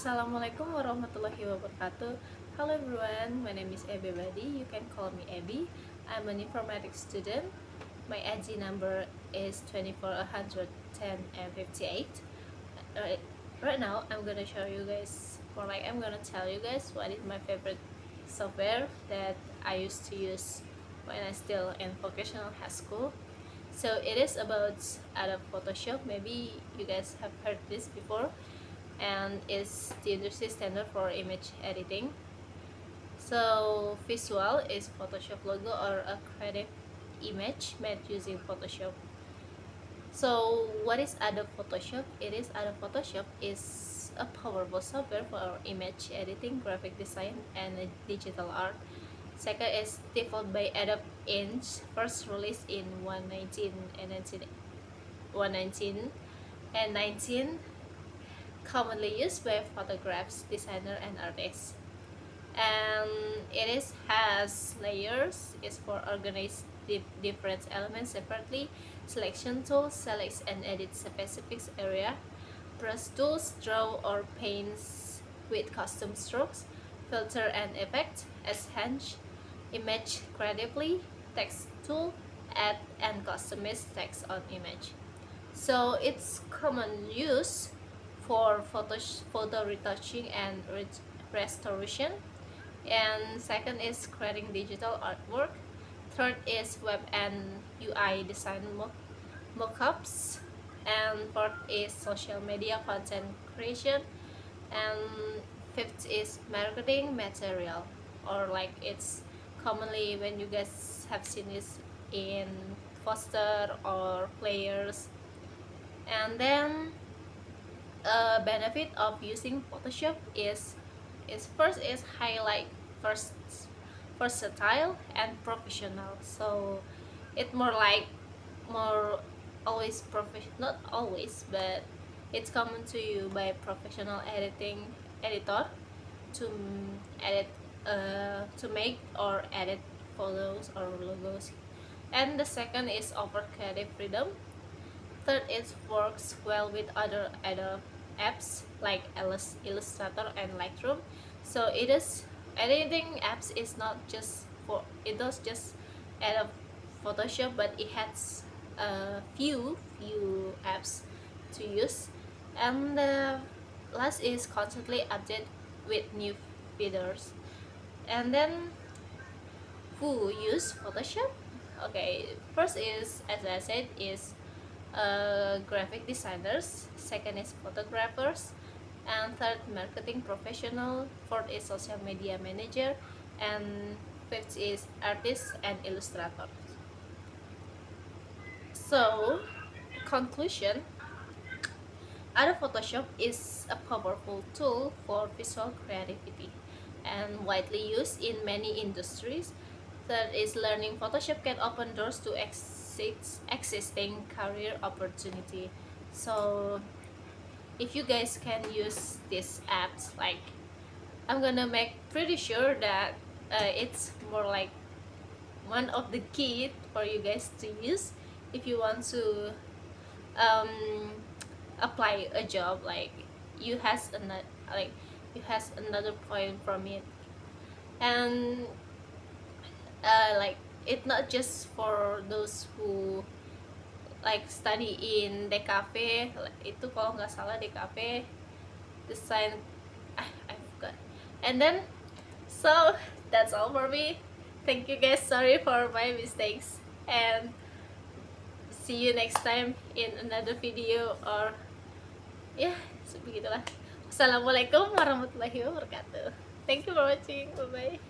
Assalamualaikum warahmatullahi wabarakatuh. Hello everyone, my name is Ebby Abadi. You can call me Ebby. I'm an informatics student. My ID number is 24110 and 58. Right now, I'm gonna show you guys, I'm gonna tell you guys what is my favorite software that I used to use when I still in vocational high school. So it is about Adobe Photoshop. Maybe you guys have heard this before, and is the industry standard for image editing. So visual is Photoshop logo or a creative image made using Photoshop. So what is Adobe Photoshop? Adobe Photoshop is a powerful software for image editing, graphic design, and digital art. Second is developed by Adobe Inc. First released in 119 and 19 commonly used by photographers, designers, and artists. And has layers. Is for organize different elements separately. Selection tools selects and edits specific area. Brush tools draw or paints with custom strokes. Filter and effect enhance image creatively. Text tool add and customize text on image. So it's common use for photo retouching and restoration. And second is creating digital artwork. Third is web and UI design mockups. And fourth is social media content creation. And fifth is marketing material, or like it's commonly when you guys have seen this in poster or players. And then benefit of using Photoshop is first is highlight first versatile and professional. So it more always not always, but it's common to you by professional editor to edit to make or edit photos or logos. And the second is offer creative freedom. Third, it works well with other apps like Illustrator and Lightroom. So it is editing apps is not just for it does just add up Photoshop, but it has a few apps to use. And the last is constantly update with new features. And then who use Photoshop? Okay, first is, as I said, is graphic designers. Second is photographers. And third, marketing professional. Fourth is social media manager. And fifth is artists and illustrators. So conclusion, Adobe Photoshop is a powerful tool for visual creativity and widely used in many industries. Third is learning Photoshop can open doors to existing career opportunity. So if you guys can use these apps, like I'm gonna make pretty sure that it's more like one of the key for you guys to use if you want to um, apply a job. Like you has another point from it. And like it's not just for those who like study in DKV. Itu kalau nggak salah DKV design, I forgot. And then so that's all for me. Thank you guys, sorry for my mistakes, and see you next time in another video, or ya begitulah. Assalamualaikum warahmatullahi wabarakatuh. Thank you for watching. Bye bye.